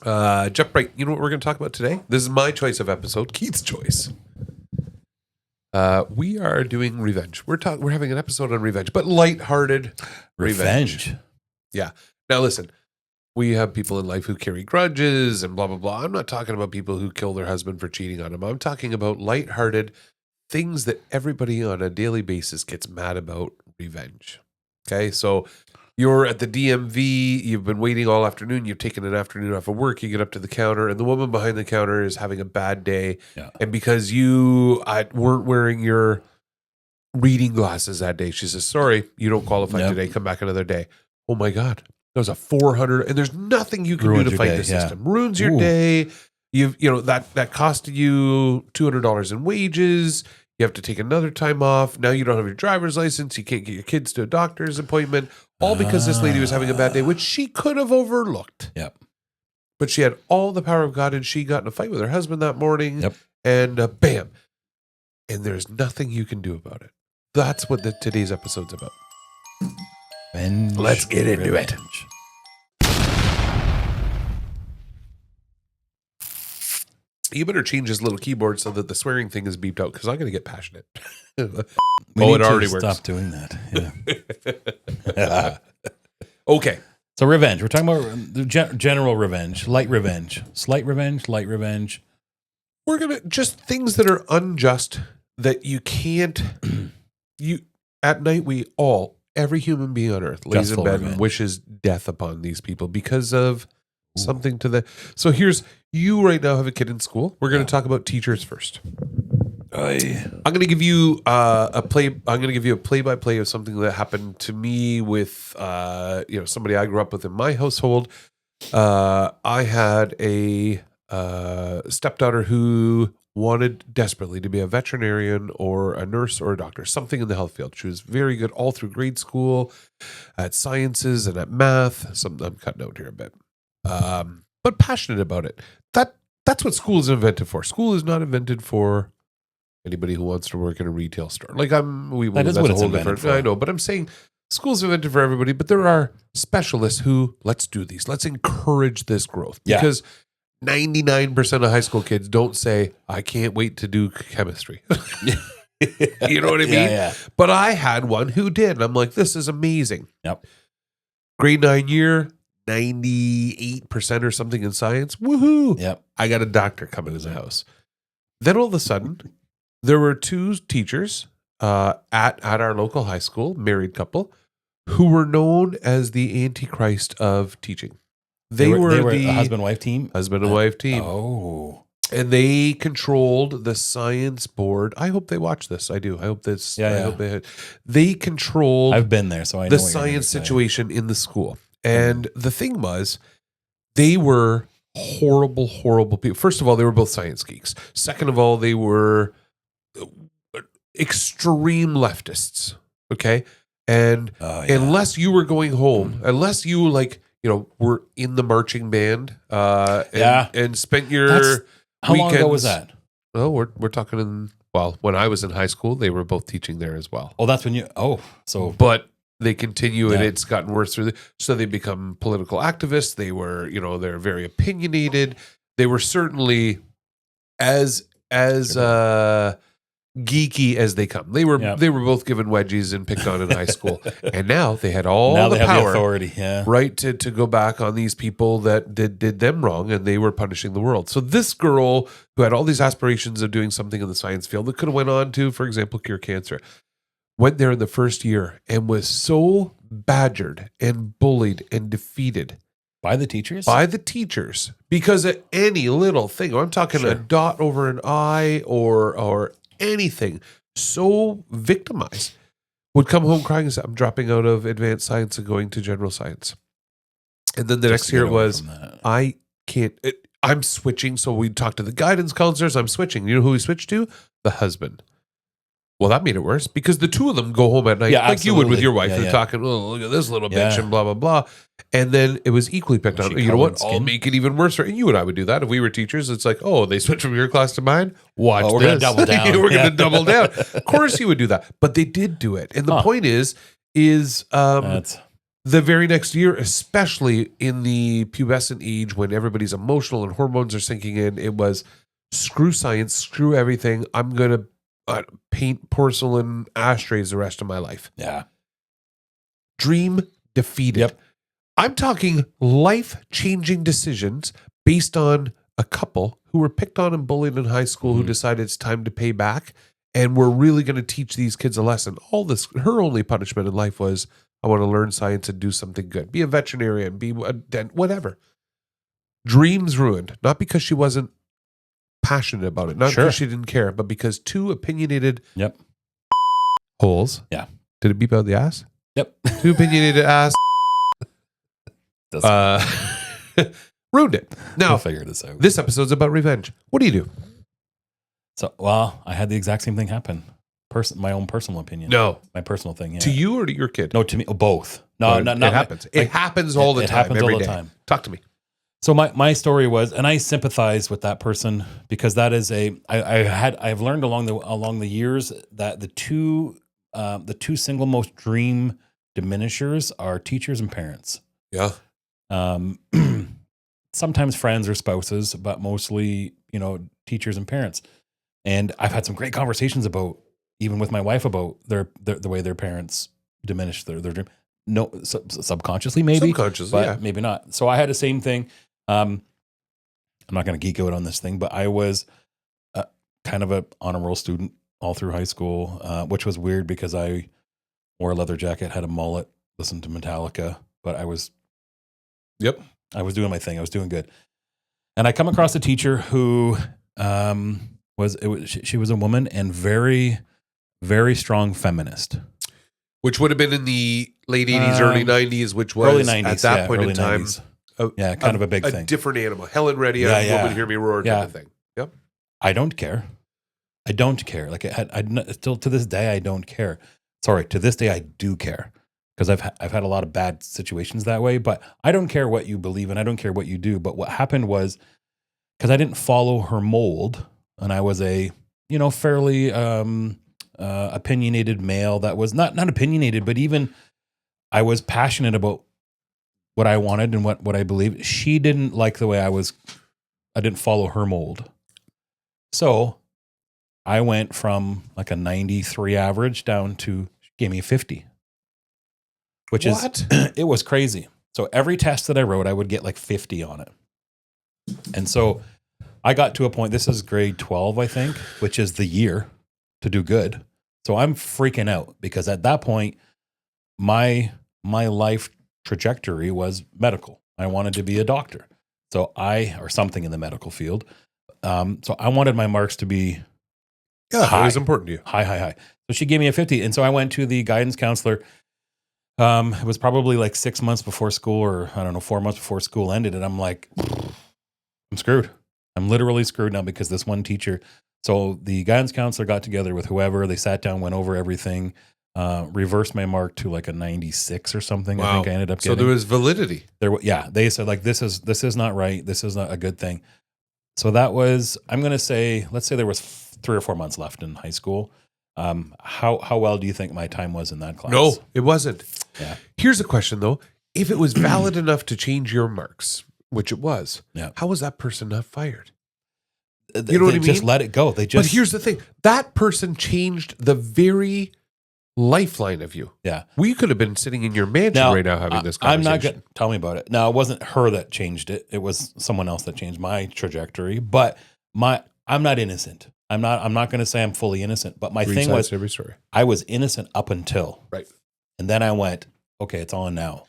Jump right. You know what we're going to talk about today? This is my choice of episode, Keith's choice. We are doing revenge. We're having an episode on revenge, but lighthearted revenge. Yeah. Now listen, we have people in life who carry grudges and blah, blah, blah. I'm not talking about people who kill their husband for cheating on them. I'm talking about lighthearted things that everybody on a daily basis gets mad about. Revenge. Okay. So you're at the DMV, you've been waiting all afternoon, you've taken an afternoon off of work, you get up to the counter, and the woman behind the counter is having a bad day. Yeah. And because you weren't wearing your reading glasses that day, she says, sorry, you don't qualify today, come back another day. Oh my God. That was a 400, and there's nothing you can do to fight the system. Ruins your day. That costed you $200 in wages. You have to take another time off. Now you don't have your driver's license. You can't get your kids to a doctor's appointment. All because this lady was having a bad day, which she could have overlooked. Yep. But she had all the power of God, and she got in a fight with her husband that morning. Yep. And bam. And there's nothing you can do about it. That's what today's episode's about. Let's get into it. You better change his little keyboard so that the swearing thing is beeped out, because I'm going to get passionate. It already works. Stop doing that. Yeah. Okay. So revenge. We're talking about general revenge, light revenge, slight revenge, light revenge. We're going to just things that are unjust that you can't. At night, every human being on earth lays in bed and wishes death upon these people because of something to the. So you right now have a kid in school. We're going to talk about teachers first. I'm going to give you I'm going to give you a play-by-play of something that happened to me with somebody I grew up with in my household. I had a stepdaughter who wanted desperately to be a veterinarian or a nurse or a doctor, something in the health field. She was very good all through grade school at sciences and at math. I'm cutting out here a bit. But passionate about it. That's what school is invented for. School is not invented for anybody who wants to work in a retail store. That's what it's invented for. I know, but I'm saying school's invented for everybody, but there are specialists who, let's do these. Let's encourage this growth. Because 99% of high school kids don't say, I can't wait to do chemistry. You know what I mean? Yeah. But I had one who did. And I'm like, this is amazing. Yep. Grade 9 year, 98% or something in science. Woohoo. Yep. I got a doctor coming to the house. Then all of a sudden, there were two teachers at our local high school, married couple, who were known as the Antichrist of teaching. They were the husband-wife team? Husband and wife team. Oh. And they controlled the science board. I hope they watch this. I do. I hope this. I hope they controlled. I've been there, so I know the science situation in the school. And the thing was, they were horrible, horrible people. First of all, they were both science geeks. Second of all, they were extreme leftists. Okay. And unless you were going home, unless you were in the marching band and spent your how weekends. Long ago was that? Oh, we're talking when I was in high school, they were both teaching there as well. Oh, that's when but they continue and it's gotten worse so they become political activists. They were, they're very opinionated. They were certainly as geeky as they come. They were both given wedgies and picked on in high school. And now they had all the power, the authority, right, to go back on these people that did them wrong, and they were punishing the world. So this girl who had all these aspirations of doing something in the science field that could have went on to, for example, cure cancer, went there in the first year and was so badgered and bullied and defeated. By the teachers? By the teachers. Because of any little thing, I'm talking a dot over an I or anything, so victimized, would come home crying and say, I'm dropping out of advanced science and going to general science. And then the next year it was, I can't, I'm switching. So we talked to the guidance counselors. I'm switching. You know who we switched to? The husband. Well, that made it worse because the two of them go home at night like you would with your wife. They're talking, oh, look at this little bitch and blah, blah, blah. And then it was equally picked on. You know what? I'll make it even worse. And you and I would do that. If we were teachers, it's like, oh, they switched from your class to mine? Watch this. We're going to double down. We're going to double down. Of course you would do that. But they did do it. And the point is the very next year, especially in the pubescent age when everybody's emotional and hormones are sinking in, it was screw science, screw everything. I'm going to paint porcelain ashtrays the rest of my life. Yeah. Dream defeated. Yep. I'm talking life-changing decisions based on a couple who were picked on and bullied in high school who decided it's time to pay back, and we're really going to teach these kids a lesson. Her only punishment in life was, I want to learn science and do something good. Be a veterinarian, be a dent, whatever. Dreams ruined, not because she wasn't passionate about it, not because she didn't care, but because two opinionated holes. Yeah. Did it beep out the ass? Yep. Two opinionated ass. Ruined it. Now, we'll figure this out. This episode's about revenge. What do you do? So, well, I had the exact same thing happen. My own personal opinion. No. My personal thing. Yeah. To you or to your kid? No, to me. Oh, both. No, not it happens. It happens all the time. It happens all the time. Talk to me. So my story was, and I sympathize with that person because that is I've learned along the years that the two single most dream diminishers are teachers and parents. Yeah. Sometimes friends or spouses, but mostly, teachers and parents. And I've had some great conversations about, even with my wife, about the way their parents diminish their dream. No, subconsciously maybe, but maybe not. So I had the same thing. I'm not going to geek out on this thing, but I was kind of a honor roll student all through high school, which was weird because I wore a leather jacket, had a mullet, listened to Metallica, but I was doing my thing. I was doing good. And I come across a teacher who she was a woman and very, very strong feminist. Which would have been in the late 80s, early 90s, which was early 90s, at that point in time. 90s. Kind of a big thing. A different animal. Helen Reddy, woman hear me roar kind of thing. Yep. I don't care. Like still to this day, I don't care. Sorry, to this day, I do care. Because I've had a lot of bad situations that way, but I don't care what you believe and I don't care what you do. But what happened was, because I didn't follow her mold, and I was a fairly opinionated male that was not opinionated, but even I was passionate about what I wanted and what I believed. She didn't like the way I didn't follow her mold. So I went from like a 93 average down to, she gave me a 50. Which it was crazy. So every test that I wrote, I would get like 50 on it. And so I got to a point, this is grade 12, I think, which is the year to do good. So I'm freaking out because at that point, my life trajectory was medical. I wanted to be a doctor. Or something in the medical field. So I wanted my marks to be high. It was important to you. High. So she gave me a 50. And so I went to the guidance counselor. It was probably like 6 months before school, or 4 months before school ended. And I'm like, I'm screwed. I'm literally screwed now because this one teacher. So the guidance counselor got together with whoever. They sat down, went over everything, reversed my mark to like a 96 or something. Wow. I think I ended up getting. So there was validity. They said like, this is not right. This is not a good thing. So that was, I'm going to say, let's say there was 3 or 4 months left in high school. How well do you think my time was in that class? No, it wasn't. Yeah. Here's the question though. If it was valid enough to change your marks, which it was, how was that person not fired? You know what I mean? Just let it go. But here's the thing. That person changed the very lifeline of you. Yeah. We could have been sitting in your mansion right now having this conversation. I'm not going to tell me about it. Now, it wasn't her that changed it. It was someone else that changed my trajectory, but I'm not innocent. I'm not going to say I'm fully innocent, but my thing was every story. I was innocent up until. Right. And then I went, okay, it's on now.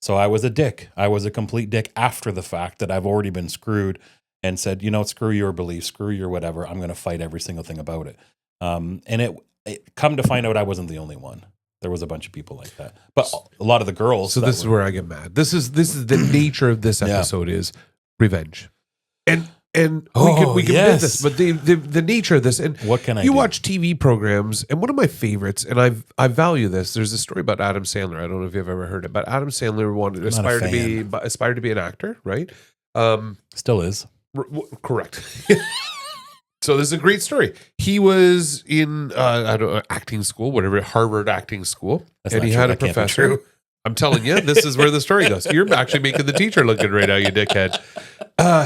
So I was a dick. I was a complete dick after the fact that I've already been screwed and said, screw your beliefs, screw your whatever. I'm going to fight every single thing about it. And it come to find out I wasn't the only one. There was a bunch of people like that, but a lot of the girls. So this is where I get mad. This is the nature of this episode is revenge. And we can bid this, but the nature of this, and what can I do? Watch TV programs, and one of my favorites, and I value this. There's a story about Adam Sandler. I don't know if you've ever heard it, but Adam Sandler aspired to be an actor, right? Still is correct. So this is a great story. He was in acting school, whatever, Harvard acting school, and he had a professor. I'm telling you, this is where the story goes. You're actually making the teacher look good right now, you dickhead.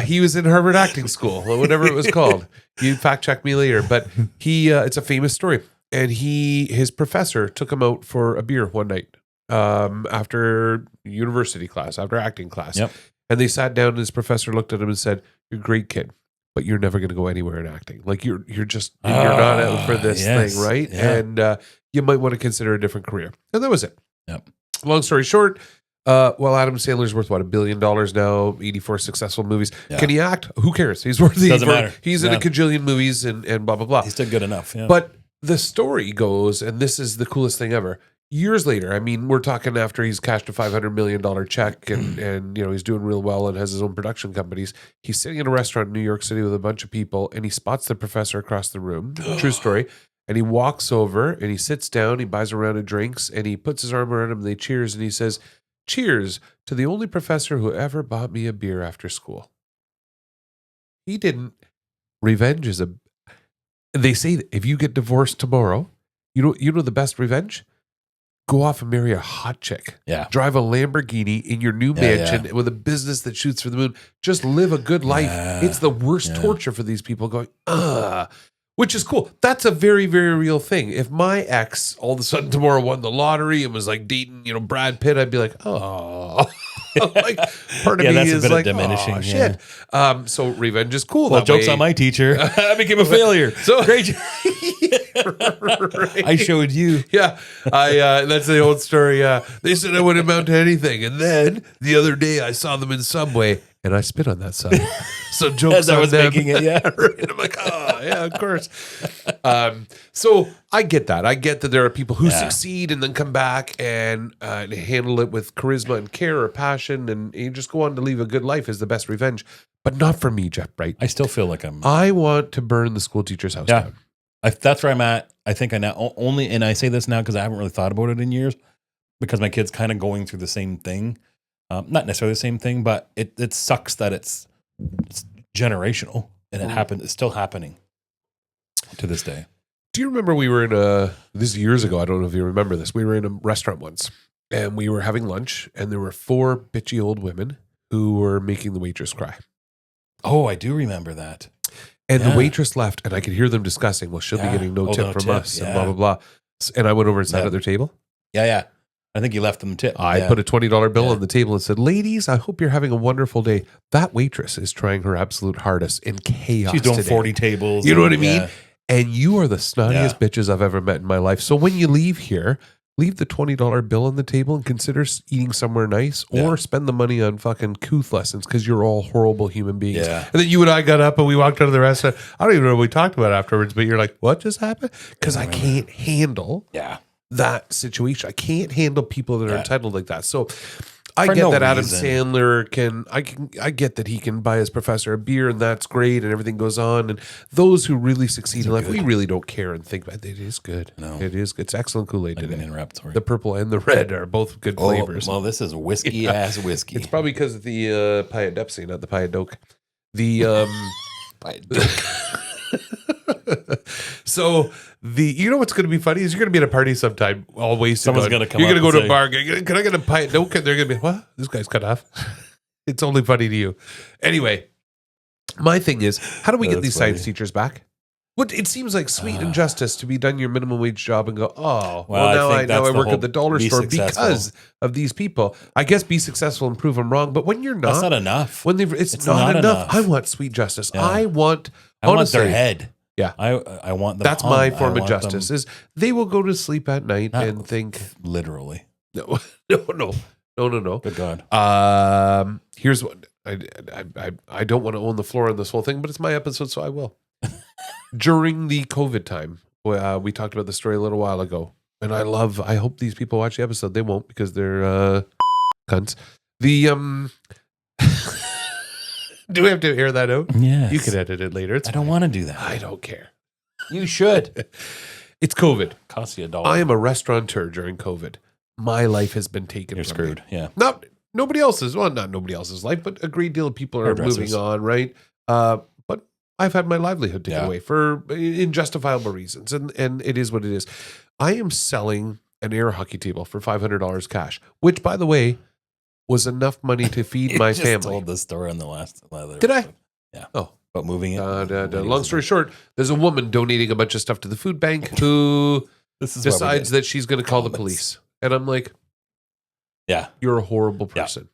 He was in Harvard Acting School, or whatever it was called. You fact check me later, but it's a famous story. And his professor took him out for a beer one night after university class, after acting class. Yep. And they sat down and his professor looked at him and said, "You're a great kid, but you're never going to go anywhere in acting. Like you're not out for this thing, right? Yeah. And you might want to consider a different career." And that was it. Yep. Long story short, Adam Sandler's worth $1 billion now, 84 successful movies. Yeah. Can he act? Who cares? He's worth Doesn't matter. He's in a cajillion movies and blah blah blah. He's still good enough. Yeah. But the story goes, and this is the coolest thing ever. Years later, I mean, we're talking after he's cashed a $500 million check and he's doing real well and has his own production companies. He's sitting in a restaurant in New York City with a bunch of people and he spots the professor across the room. True story. And he walks over and he sits down, he buys a round of drinks and he puts his arm around him and they cheers and he says, "Cheers to the only professor who ever bought me a beer after school." He didn't. Revenge is they say that if you get divorced tomorrow, you know the best revenge? Go off and marry a hot chick. Yeah. Drive a Lamborghini in your new mansion with a business that shoots for the moon. Just live a good life. Yeah. It's the worst torture for these people going, which is cool. That's a very, very real thing. If my ex all of a sudden tomorrow won the lottery and was like dating, Brad Pitt, I'd be like, oh. Like part of me that's is a bit like, of diminishing. Oh, shit. So revenge is cool. Well, joke's on my teacher. I became a failure. So great. Right. I showed you. Yeah. That's the old story. They said I wouldn't amount to anything. And then the other day I saw them in Subway and I spit on that sub. So jokes As I on was them. making it, yeah. And I'm like, oh, yeah, of course. So I get that. I get that there are people who succeed and then come back and handle it with charisma and care or passion, and you just go on to live a good life is the best revenge. But not for me, Jeff Bright. I still feel like I want to burn the school teacher's house down. That's where I'm at. I think I now only, and I say this now because I haven't really thought about it in years, because my kid's kind of going through the same thing. Not necessarily the same thing, but it sucks that it's generational and it happened. It's still happening to this day. Do you remember we were in this is years ago. I don't know if you remember this. We were in a restaurant once and we were having lunch and there were 4 bitchy old women who were making the waitress cry. Oh, I do remember that. And the waitress left and I could hear them discussing, well, she'll be getting no tip from us and blah, blah, blah. And I went over and sat at their table. Yeah. I think you left them a tip. I put a $20 bill on the table and said, "Ladies, I hope you're having a wonderful day." That waitress is trying her absolute hardest in chaos. She's doing today. 40 tables. You know what I mean? And you are the snottiest bitches I've ever met in my life. So when you leave here, leave the $20 bill on the table and consider eating somewhere nice or spend the money on fucking couth lessons because you're all horrible human beings. Yeah. And then you and I got up and we walked out of the restaurant. I don't even know what we talked about afterwards, but you're like, "What just happened?" Because I can't handle that situation. I can't handle people that are entitled like that. So I get that Adam Sandler I get that he can buy his professor a beer and that's great and everything goes on. And those who really succeed in life, we really don't care and think about it. It is good. No. It is good. It's excellent Kool-Aid today. Sorry. The purple and the red are both good flavors. Well, this is whiskey ass whiskey. It's probably because of the Payet Depsy, not the Payet Doke. The So you know what's going to be funny is you're going to be at a party sometime, all wasted. Someone's going to come. You're going to go to say, a bar. Can I get a pint? No, they're going to be, what? This guy's cut off. It's only funny to you. Anyway, my thing is, how do we get these science teachers back? What it seems like sweet injustice to be done your minimum wage job and go, oh, well now I work at the dollar store because of these people. I guess be successful and prove them wrong. But when you're not, that's not enough. When it's not enough. I want sweet justice. Yeah. I want their head. Yeah, I want them. That's my form of justice. Is they will go to sleep at night and think literally. No. Good God. Here's what I don't want to own the floor on this whole thing, but it's my episode, so I will. During the COVID time, we talked about the story a little while ago, and I hope these people watch the episode. They won't because they're cunts. Do we have to air that out? Yes. You can edit it later. I don't want to do that. I don't care. You should. It's COVID. Costs you $1. I am a restaurateur during COVID. My life has been taken. You're from screwed. me. Yeah. Nobody else's. Well, not nobody else's life, but a great deal of people are moving on, right? But I've had my livelihood taken away for injustifiable reasons, and it is what it is. I am selling an air hockey table for $500 cash, which, by the way, was enough money to feed my just family. Told this story on the last. Did I? Yeah. Oh. But moving it. Long story short, there's a woman donating a bunch of stuff to the food bank who decides that she's going to call the police. And I'm like, yeah, you're a horrible person.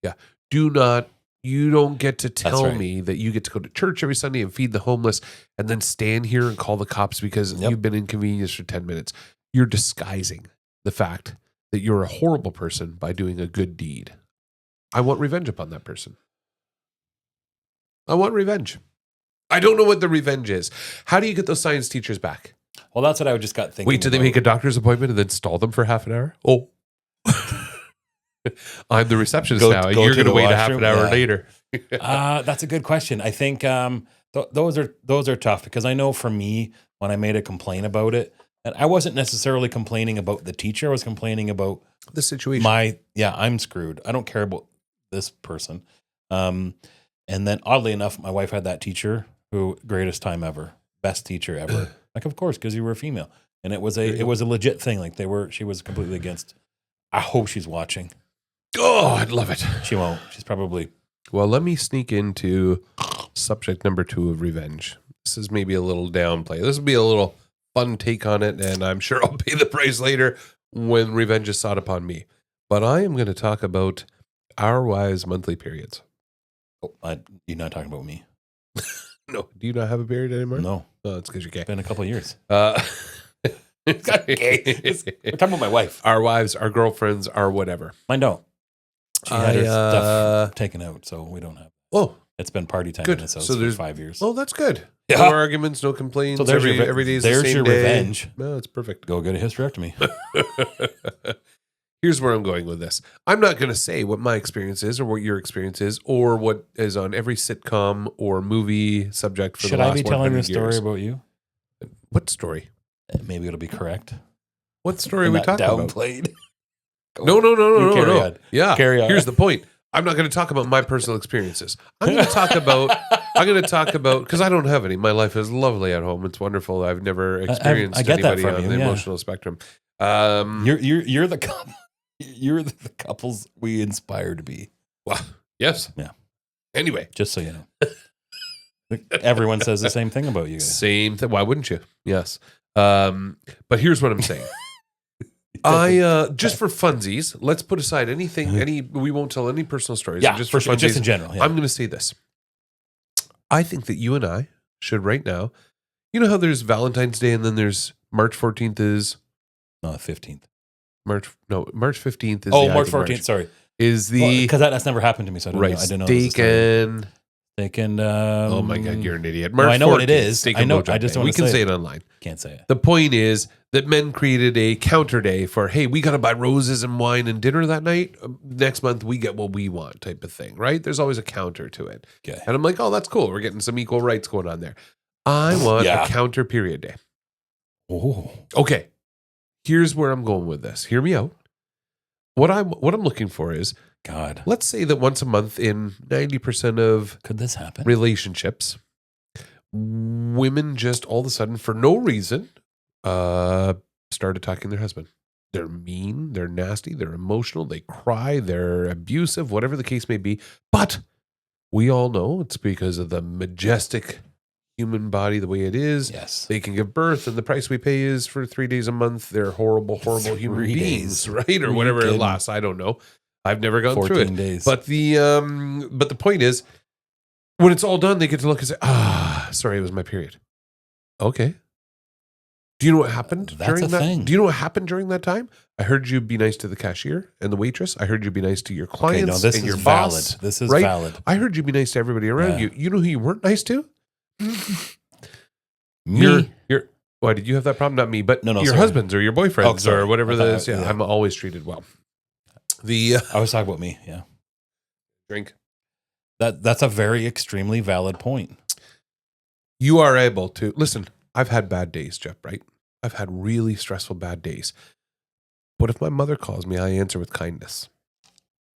Yeah. You don't get to tell me that you get to go to church every Sunday and feed the homeless and then stand here and call the cops because you've been inconvenienced for 10 minutes. You're disguising the fact that you're a horrible person by doing a good deed. I want revenge upon that person. I want revenge. I don't know what the revenge is. How do you get those science teachers back? Well, that's what I just got thinking. Wait till they make a doctor's appointment and then stall them for half an hour? Oh. I'm the receptionist now. You're going to wait a half an hour later. That's a good question. I think those are tough because I know for me, when I made a complaint about it, and I wasn't necessarily complaining about the teacher. I was complaining about the situation. I'm screwed. I don't care about this person. And then oddly enough, my wife had that teacher who greatest time ever, best teacher ever. Like, of course, because you were a female, and it was a legit thing. Like she was completely against. I hope she's watching. Oh, I'd love it. She won't. She's probably. Well, let me sneak into subject number 2 of revenge. This is maybe a little downplay. This will be a little fun take on it, and I'm sure I'll pay the price later when revenge is sought upon me. But I am going to talk about our wives' monthly periods. Oh, you're not talking about me. No. Do you not have a period anymore? No. Oh, it's because you're gay. It's been a couple of years. We're talking about my wife. Our wives, our girlfriends, our whatever. Mine don't. She had her stuff taken out, so we don't have. Oh. It's been party time good. in this house for for 5 years. Oh, that's good. Yeah. No arguments, no complaints. So there's every day is the there's same your day. revenge. No, it's perfect. Go get a hysterectomy. Here's where I'm going with this. I'm not going to say what my experience is or what your experience is or what is on every sitcom or movie subject for Should the last I be telling 100 the story years. about you? What story? Maybe it'll be correct. What story are we talking about? Downplayed. No. Yeah. Carry on. Here's the point. I'm not going to talk about my personal experiences. I'm going to talk about because I don't have any. My life is lovely at home. It's wonderful. I've never experienced I get that anybody from on you, the yeah. emotional spectrum. You're the couple. You're the couples we inspire to be. Well, yes. Yeah. Anyway, just so you know, everyone says the same thing about you guys. Same thing. Why wouldn't you? Yes. But here's what I'm saying. I just for funsies, let's put aside anything. We won't tell any personal stories. Yeah, just for funsies, just in general. Yeah. I'm going to say this. I think that you and I should right now. You know how there's Valentine's Day and then there's March 14th is no 15th. March 15th is March 14th. Sorry, is the because that's never happened to me. So I don't know. I didn't know. Steak and oh my God, you're an idiot. March I know 14th, what it is. I know. I just don't. We can say it online. Can't say it. The point is that men created a counter day for, hey, we got to buy roses and wine and dinner that night. Next month we get what we want, type of thing, right? There's always a counter to it. Okay. And I'm like, oh, that's cool. We're getting some equal rights going on there. I want a counter period day. Oh, okay. Here's where I'm going with this. Hear me out. What I'm looking for is, God. Let's say that once a month in 90% of could this happen? Relationships, women just all of a sudden, for no reason, start attacking their husband. They're mean, they're nasty, they're emotional, they cry, they're abusive, whatever the case may be. But we all know it's because of the majestic human body the way it is. Yes. They can give birth, and the price we pay is for 3 days a month. They're horrible human beings, right? Or whatever it lasts. I don't know. I've never gone through it. Days. But the point is, when it's all done, they get to look and say, sorry, it was my period. Okay. Do you know what happened during that? Thing. Do you know what happened during that time? I heard you be nice to the cashier and the waitress. I heard you be nice to your clients this and your is boss. Valid. This is right? valid. I heard you be nice to everybody around you. You know who you weren't nice to? Me. Why did you have that problem? Not me, but your husbands or your boyfriends or whatever that is. Yeah, I'm always treated well. I was talking about me. Yeah. Drink. That's a very extremely valid point. You are able to listen. I've had bad days, Jeff, right? I've had really stressful bad days. But if my mother calls me, I answer with kindness.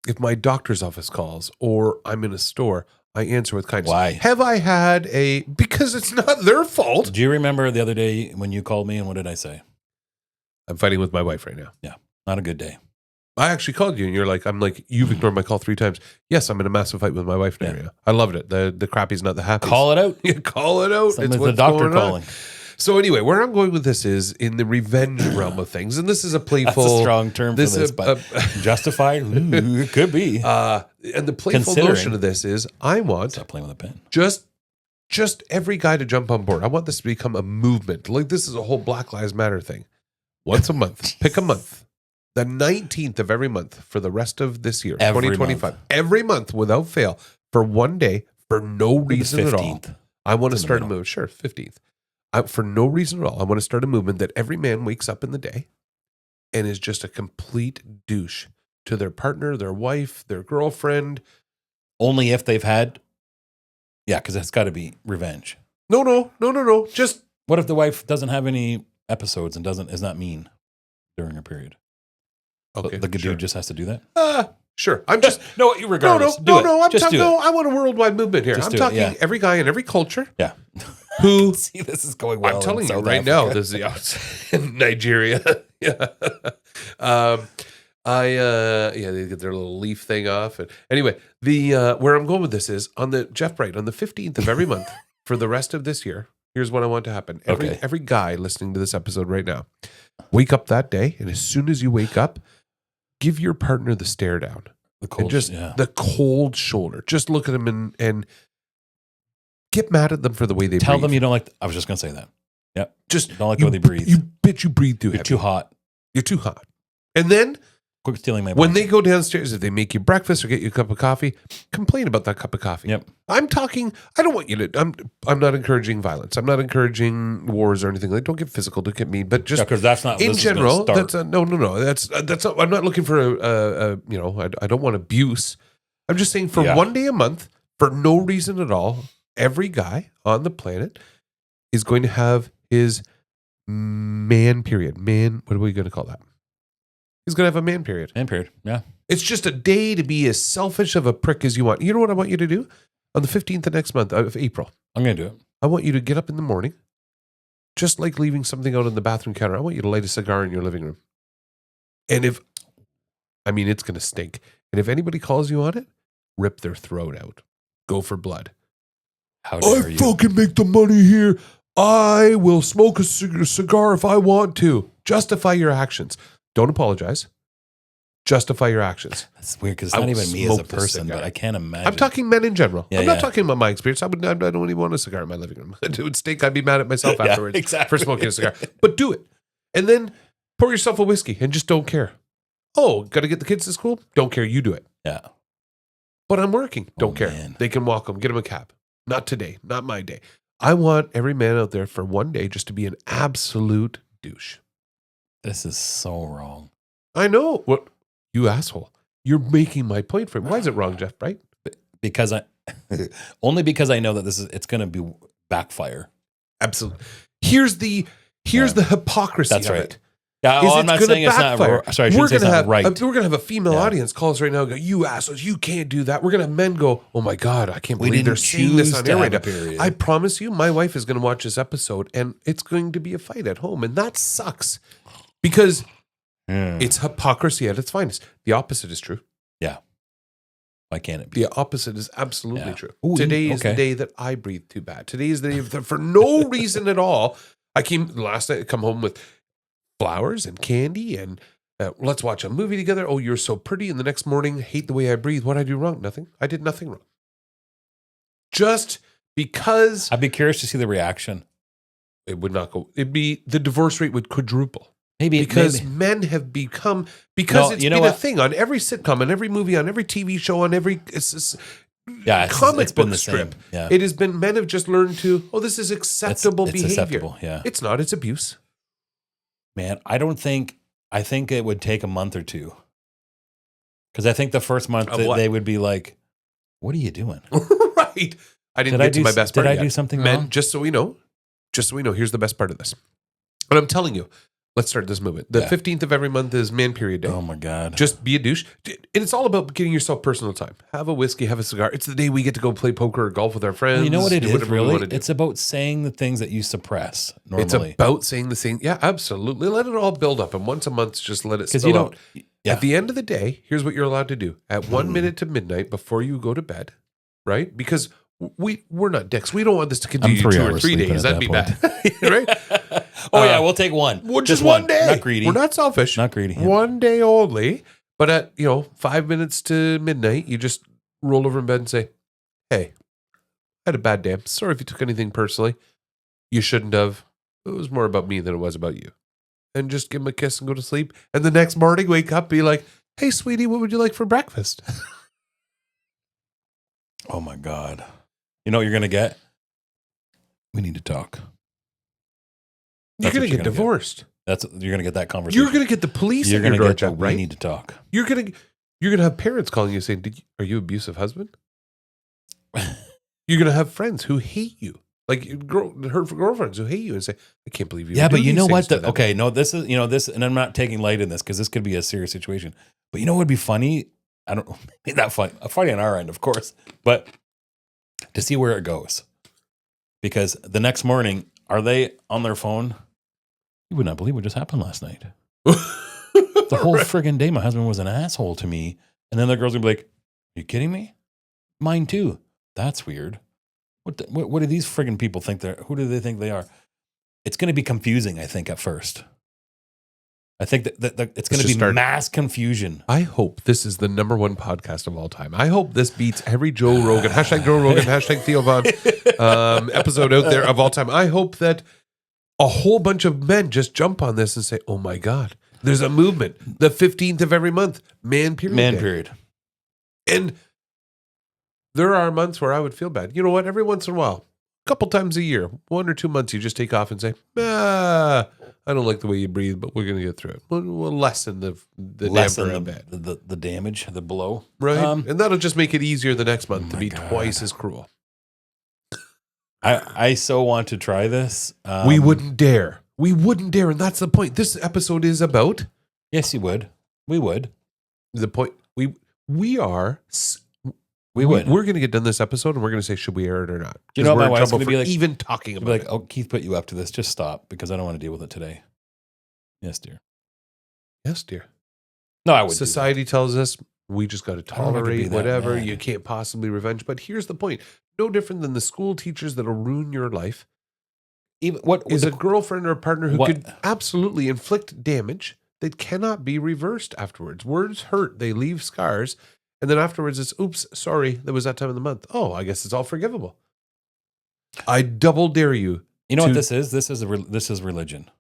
If my doctor's office calls or I'm in a store, I answer with kindness. Why? Have I had because it's not their fault. Do you remember the other day when you called me and what did I say? I'm fighting with my wife right now. Yeah. Not a good day. I actually called you and you're like, I'm like, you've ignored my call 3 times. Yes, I'm in a massive fight with my wife now. Yeah. I loved it. The crappy's not the happiest. Call it out. You call it out. It's the doctor calling. So anyway, where I'm going with this is in the revenge realm of things. And this is a playful. That's a strong term for this, but justified? Ooh, it could be. And the playful notion of this is I want. Stop playing with a pen. Just every guy to jump on board. I want this to become a movement. Like this is a whole Black Lives Matter thing. Once a month. Pick a month. The 19th of every month for the rest of this year, 2025. Every month without fail for one day for no reason at all. I want to start a movement. Sure, 15th. For no reason at all. I want to start a movement that every man wakes up in the day and is just a complete douche to their partner, their wife, their girlfriend. Only if they've had. Yeah, because that's got to be revenge. No. Just. What if the wife doesn't have any episodes and is not mean during her period? Okay, the dude just has to do that? Sure. I'm just regardless. I want a worldwide movement here. I'm talking every guy in every culture. Yeah. Who see this is going well. I'm telling you right now, this is in Nigeria. Yeah. They get their little leaf thing off. And anyway, where I'm going with this is on the Jeff Bright on the 15th of every month for the rest of this year. Here's what I want to happen. Every guy listening to this episode right now, wake up that day, and as soon as you wake up, give your partner the stare down, the cold shoulder. Just look at them and get mad at them for the way they breathe. Tell them you don't like. I was just going to say that. Yep. Just don't like the way they breathe. You breathe too heavy. You're too hot. You're too hot. And then quit stealing my. When they go downstairs, if they make you breakfast or get you a cup of coffee, complain about that cup of coffee. Yep. I'm talking. I don't want you to. I'm not encouraging violence. I'm not encouraging wars or anything. Like, don't get physical. Don't get mean. But just because that's not in general. That's no. That's not, I'm not looking for I don't want abuse. I'm just saying for one day a month for no reason at all. Every guy on the planet is going to have his man period. What are we going to call that? He's going to have a man period. Man period, yeah. It's just a day to be as selfish of a prick as you want. You know what I want you to do? On the 15th of next month, of April. I'm going to do it. I want you to get up in the morning, just like leaving something out on the bathroom counter. I want you to light a cigar in your living room. And it's going to stink. And if anybody calls you on it, rip their throat out. Go for blood. How dare you? Fucking make the money here. I will smoke a cigar if I want to. Justify your actions. Don't apologize. Justify your actions. That's weird because it's not even me as a person, but I can't imagine. I'm talking men in general. I'm not talking about my experience. I don't even want a cigar in my living room. It would stink. I'd be mad at myself afterwards for smoking a cigar. But do it. And then pour yourself a whiskey and just don't care. Oh, got to get the kids to school? Don't care. You do it. Yeah. But I'm working. Don't care. Man. They can walk them. Get them a cab. Not today. Not my day. I want every man out there for one day just to be an absolute douche. This is so wrong. I know. What you asshole. You're making my point for him. Why is it wrong, Jeff, right? Because only because I know that it's going to be backfire. Absolutely. Here's the hypocrisy of it. Right. Yeah, I'm not saying it's not right. Sorry, I shouldn't say it's not right. We're going to have a female audience call us right now and go, you assholes, you can't do that. We're going to have men go, oh my God, I can't believe they're seeing this on air right now. I promise you, my wife is going to watch this episode and it's going to be a fight at home. And that sucks because it's hypocrisy at its finest. The opposite is true. Yeah. Why can't it be? The opposite is absolutely true. Today is the day that I breathe too bad. Today is the day that for no reason at all. I came last night, come home with flowers and candy and let's watch a movie together. Oh, you're so pretty. And the next morning, hate the way I breathe. What did I do wrong? Nothing. I did nothing wrong. Just because. I'd be curious to see the reaction. It would not go. It'd be the divorce rate would quadruple. Maybe men have become it's been a thing on every sitcom, on every movie, on every TV show, on every comic book strip. Yeah. It has been men have just learned to. Oh, this is acceptable behavior. Acceptable, yeah. It's not. It's abuse. Man, I think it would take a month or two. Because I think the first month they would be like, what are you doing? Right. I didn't get to my best part yet. Did I do something Men, wrong? just so we know, here's the best part of this. And I'm telling you, Let's start this movement. The 15th of every month is man period day. Oh my God. Just be a douche. And it's all about getting yourself personal time. Have a whiskey, have a cigar. It's the day we get to go play poker or golf with our friends. Well, you know what it is, really? Do. It's about saying the things that you suppress normally. It's about saying the same. Yeah, absolutely. Let it all build up. And once a month, just let it spill out. Yeah. At the end of the day, here's what you're allowed to do. At 1 minute to midnight before you go to bed, right? Because we're not dicks. We don't want this to continue 2 or 3 days. That'd be bad. Right? Yeah, we'll take one. Well, just one day. Not greedy. We're not selfish. Not greedy. Yeah. 1 day only. But at 5 minutes to midnight, you just roll over in bed and say, "Hey, I had a bad day. I'm sorry if you took anything personally. You shouldn't have. It was more about me than it was about you." And just give him a kiss and go to sleep. And the next morning, wake up, be like, "Hey, sweetie, what would you like for breakfast?" Oh my God. You know what you're going to get? We need to talk. You're going to get divorced. You're going to get that conversation. You're going to get the police. You're going to get right? We need to talk. You're going to have parents calling you saying, "Are you abusive husband?" You're going to have friends who hate you, like her girlfriends who hate you, and say, "I can't believe you." Yeah, but you know what? Okay, no, this is this, and I'm not taking light in this because this could be a serious situation. But you know what would be funny? I don't that funny on our end, of course, but to see where it goes, because the next morning, are they on their phone? You would not believe what just happened last night. The whole friggin' day, my husband was an asshole to me. And then the girls would be like, "Are you kidding me? Mine too. That's weird. What do these friggin' people think who do they think they are?" It's going to be confusing, I think, at first. I think that it's going to be mass confusion. I hope this is the #1 podcast of all time. I hope this beats every Joe Rogan, #Joe Rogan, #Theo Von episode out there of all time. I hope that a whole bunch of men just jump on this and say, "Oh my God, there's a movement. The 15th of every month, man period. And there are months where I would feel bad. You know what? Every once in a while, a couple times a year, 1 or 2 months, you just take off and say, "I don't like the way you breathe, but we're going to get through it. We'll lessen the damage, the blow." Right. And that'll just make it easier the next month to be twice as cruel. I so want to try this. We wouldn't dare. We wouldn't dare. And that's the point. This episode is about. Yes, you would. We would. The point. We are. We would. We're going to get done this episode and we're going to say, should we air it or not? You know, my wife's going to be like, even talking about it. "Oh, Keith put you up to this. Just stop because I don't want to deal with it today." Yes, dear. Yes, dear. No, I wouldn't. Society tells us we just got to tolerate whatever. You can't possibly revenge. But here's the point. No different than the school teachers that'll ruin your life. Even what is a girlfriend or a partner who could absolutely inflict damage that cannot be reversed afterwards. Words hurt. They leave scars. And then afterwards it's, "Oops, sorry, that was that time of the month. Oh, I guess it's all forgivable." I double dare you. You know what this is? This is religion.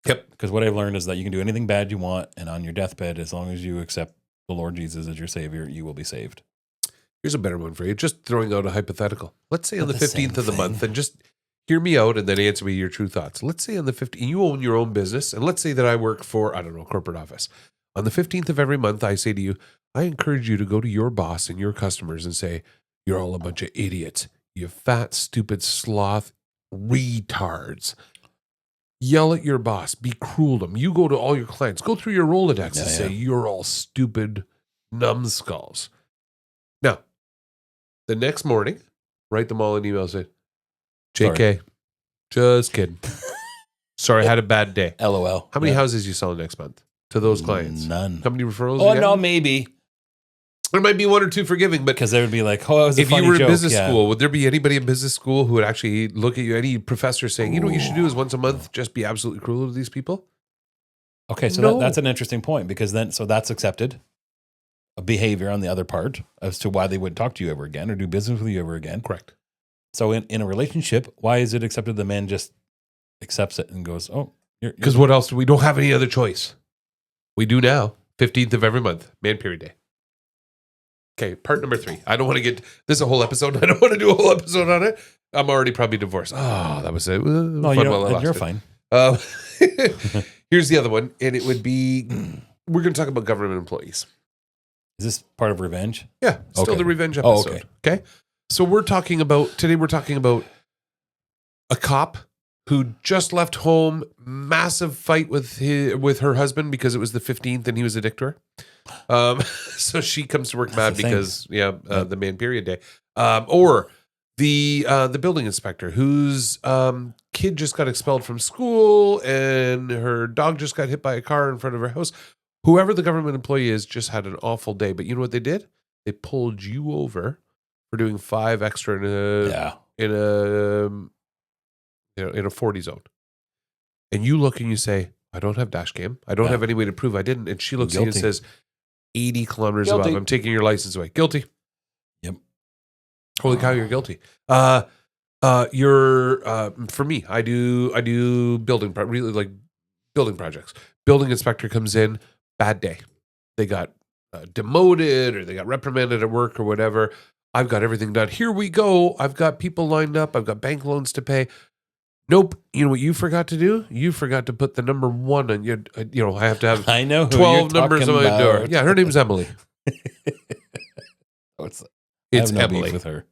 Yep. Because what I've learned is that you can do anything bad you want, and on your deathbed, as long as you accept the Lord Jesus as your Savior, you will be saved. Here's a better one for you. Just throwing out a hypothetical. Let's say on the 15th of the month, and just hear me out and then answer me your true thoughts. Let's say on the 15th, you own your own business, and let's say that I work for, I don't know, a corporate office. On the 15th of every month, I say to you, I encourage you to go to your boss and your customers and say, "You're all a bunch of idiots. You fat, stupid, sloth retards." Yell at your boss. Be cruel to them. You go to all your clients. Go through your Rolodex and say, "You're all stupid numbskulls." Now, the next morning, write them all an email and say, "JK, just kidding. Sorry, I had a bad day. LOL. How many houses you sell next month to those clients?" None. How many referrals? Oh, no, maybe. There might be 1 or 2 forgiving, but because they would be like, "Oh, it was a if funny you were in joke." business school, would there be anybody in business school who would actually look at you? Any professor saying, "You know what you should do is once a month, just be absolutely cruel to these people"? Okay, so that's an interesting point because that's accepted. A behavior on the other part as to why they wouldn't talk to you ever again or do business with you ever again. Correct. So in a relationship, why is it accepted the man just accepts it and goes, "Oh, because what else? We don't have any other choice. We do now. 15th of every month, man period day. Okay, part number 3. I don't want to get this a whole episode. I don't want to do a whole episode on it. I'm already probably divorced. Oh, that was it. No, you're fine. Here's the other one, and it would be, we're going to talk about government employees. Is this part of revenge? Yeah, still the revenge episode. Okay. So we're talking about a cop who just left home, massive fight with her husband because it was the 15th and he was a dick to her. So she comes to work mad because the man period day. Or the building inspector whose kid just got expelled from school and her dog just got hit by a car in front of her house. Whoever the government employee is just had an awful day. But you know what they did? They pulled you over for doing 5 extra in a 40 zone. And you look and you say, I don't have dash cam. I don't have any way to prove I didn't. And she looks at you and says, 80 kilometers above. I'm taking your license away. Guilty. Yep. Holy cow, you're guilty. You're for me, I do building projects. Building inspector comes in, bad day. They got demoted or they got reprimanded at work or whatever. I've got everything done. Here we go. I've got people lined up. I've got bank loans to pay. Nope. You know what you forgot to do? You forgot to put the number 1 on your, I have to have I know who 12 numbers on my door. Yeah, her name's Emily. It's no Emily. Beef with her.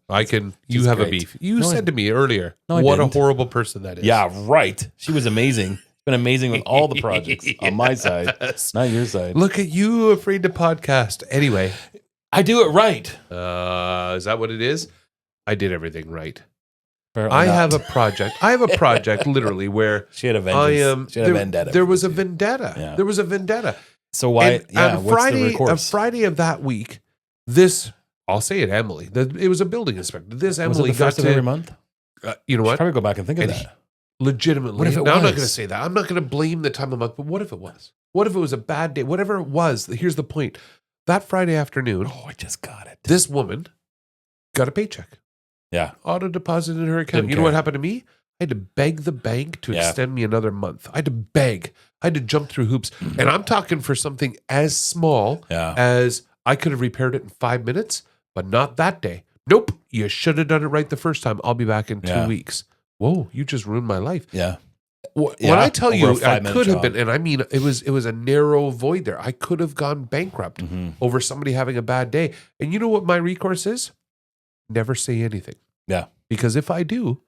You have great. A beef. You said to me earlier, what a horrible person that is. Yeah, right. She was amazing. It's been amazing with all the projects on my side, not your side. Look at you, afraid to podcast. Anyway. I do it right. Is that what it is? I did everything right. Apparently I not. have a project literally where she had a vengeance. A vendetta. There was a vendetta. Yeah. There was a vendetta. So why? On what's the recourse? Friday of that week, I'll say it, Emily. It was a building inspector. This Emily was it the first of every month. You know what? Probably go back and think of that. Legitimately, what if it now, was? I'm not going to say that. I'm not going to blame the time of month. But what if it was? What if it was a bad day? Whatever it was. Here's the point. That Friday afternoon, I just got it. This woman got a paycheck. Yeah. Auto deposit in her account. You know what happened to me? I had to beg the bank to extend me another month. I had to beg. I had to jump through hoops. And I'm talking for something as small as I could have repaired it in 5 minutes, but not that day. Nope. You should have done it right the first time. I'll be back in 2 weeks. Whoa, you just ruined my life. Yeah. When I tell you, I could have been, and I mean, it was a narrow void there. I could have gone bankrupt over somebody having a bad day. And you know what my recourse is? Never say anything. Yeah. Because if I do,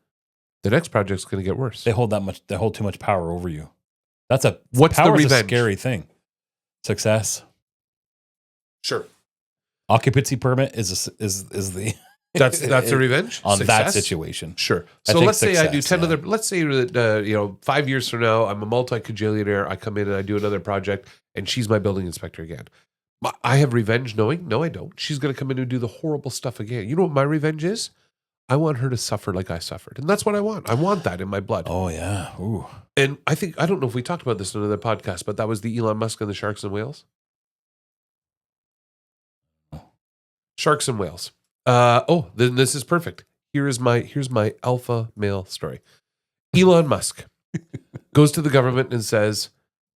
the next project's going to get worse. They hold too much power over you. What's the revenge? A scary thing. Success. Sure. Occupancy permit is the that's a revenge on success? That situation. Sure. So let's say I do 10 other. Let's say that 5 years from now I'm a multi-cajillionaire. I come in and I do another project, and she's my building inspector again. I have revenge knowing, no, I don't. She's going to come in and do the horrible stuff again. You know what my revenge is? I want her to suffer like I suffered, and that's what I want. I want that in my blood. Oh yeah. Ooh. And I don't know if we talked about this in another podcast, but that was the Elon Musk and the sharks and whales. Sharks and whales. Then this is perfect. Here's my alpha male story. Elon Musk goes to the government and says,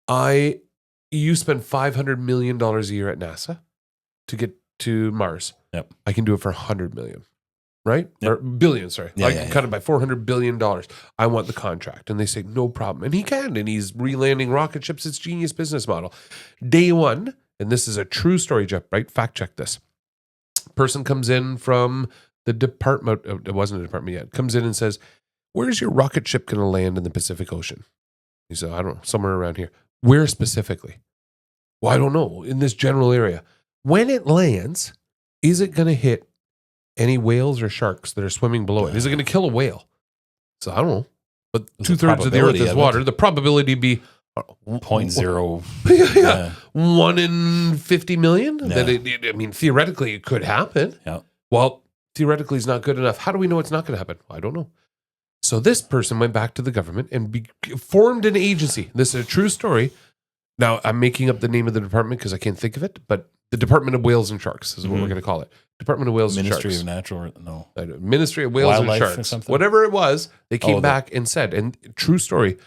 you spend $500 million a year at NASA to get to Mars. Yep. I can do it for $100 million. Right? Yep. Or billion, sorry. I can cut it by $400 billion. I want the contract. And they say, no problem. And he can. And he's relanding rocket ships. It's genius business model. Day one, and this is a true story, Jeff, right? Fact check this. Person comes in from the department. It wasn't a department yet. Comes in and says, where's your rocket ship going to land in the Pacific Ocean? He said, I don't know, somewhere around here. Where specifically? Well, I don't know. In this general area. When it lands, is it going to hit any whales or sharks that are swimming below it? Is it going to kill a whale? So I don't know. But 2/3 of the earth is water. The probability be 0.0. Yeah. 1 in 50 million. Yeah. That theoretically it could happen. Yeah. Well, theoretically it's not good enough. How do we know it's not going to happen? I don't know. So this person went back to the government and formed an agency. This is a true story. Now I'm making up the name of the department because I can't think of it, but the Department of Whales and Sharks is what we're going to call it. Department of Whales and Sharks. Ministry of Natural, no. Ministry of Whales Wildlife and Sharks. Whatever it was, they came back and said, and true story,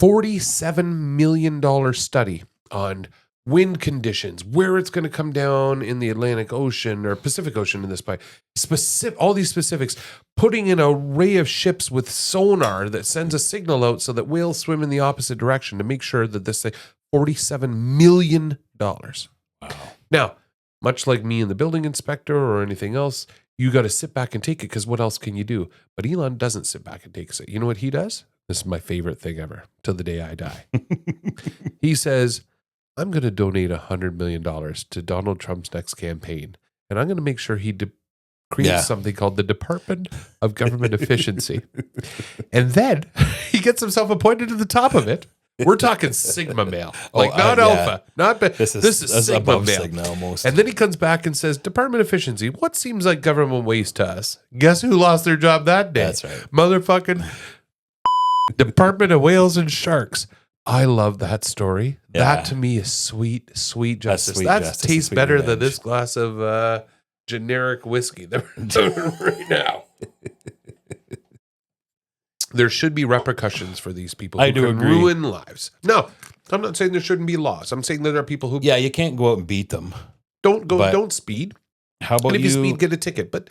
$47 million study on wind conditions, where it's going to come down in the Atlantic Ocean or Pacific Ocean in this point. All these specifics, putting an array of ships with sonar that sends a signal out so that whales swim in the opposite direction to make sure that this thing, $47 million. Wow. Now, much like me and the building inspector or anything else, you got to sit back and take it because what else can you do? But Elon doesn't sit back and take it. You know what he does? This is my favorite thing ever till the day I die. He says, I'm going to donate $100 million to Donald Trump's next campaign. And I'm going to make sure he creates something called the Department of Government Efficiency. And then he gets himself appointed to the top of it. We're talking Sigma male, like not alpha, not beta. This is Sigma male. Sigma almost. And then he comes back and says, Department of Efficiency, what seems like government waste to us? Guess who lost their job that day? That's right. Motherfucking Department of Whales and Sharks. I love that story. Yeah. That to me is sweet, sweet justice. That tastes better revenge. Than this glass of generic whiskey that we're doing right now. There should be repercussions for these people who can ruin lives. No, I'm not saying there shouldn't be laws. I'm saying that there are people who... Yeah, you can't go out and beat them. Don't speed. How about if you speed, get a ticket. But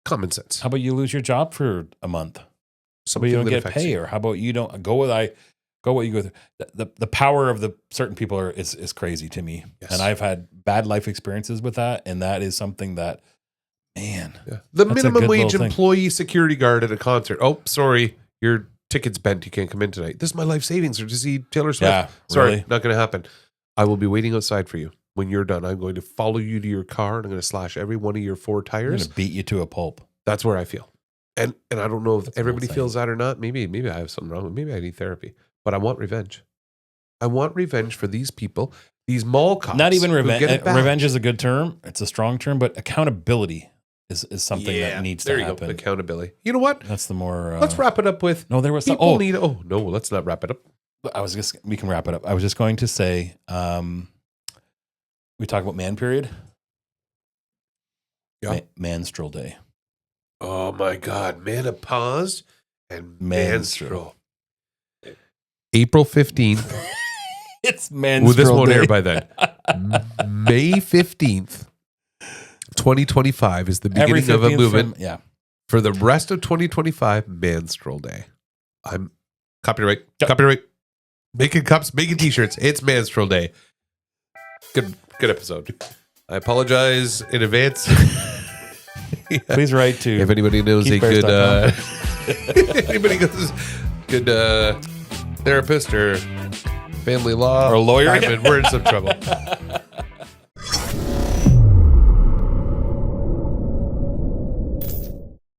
common sense. How about you lose your job for a month? Somebody you don't get pay, or how about you don't go what you go through. The power of the certain people is crazy to me. Yes. And I've had bad life experiences with that, and that is something that, man. Yeah. The minimum wage employee security guard at a concert. Oh, sorry. Your ticket's bent. You can't come in tonight. This is my life savings to see Taylor Swift. Yeah, sorry, really? Not going to happen. I will be waiting outside for you. When you're done, I'm going to follow you to your car and I'm going to slash every one of your 4 tires. I'm going to beat you to a pulp. That's where I feel. And I don't know if everybody feels that or not. Maybe I have something wrong. Maybe I need therapy. But I want revenge. I want revenge for these people, these mall cops. Not even revenge. Revenge is a good term. It's a strong term, but accountability is something that needs to happen. There you go. Accountability. You know what? That's the more. Let's wrap it up with. No, there was. People need. Oh no, let's not wrap it up. We can wrap it up. I was just going to say, we talk about man period. Yeah. Menstrual day. Oh my God, Manopaused and menstrual. April 15th. It's menstrual. Well, this won't air by then. May 15th. 2025 is the beginning of a movement. For the rest of 2025, Menstrual Day. I'm copyright. Making cups, making t-shirts. It's Menstrual Day. Good episode. I apologize in advance. Please write to if anybody knows a good anybody knows good therapist or family law or a lawyer. We're in some trouble.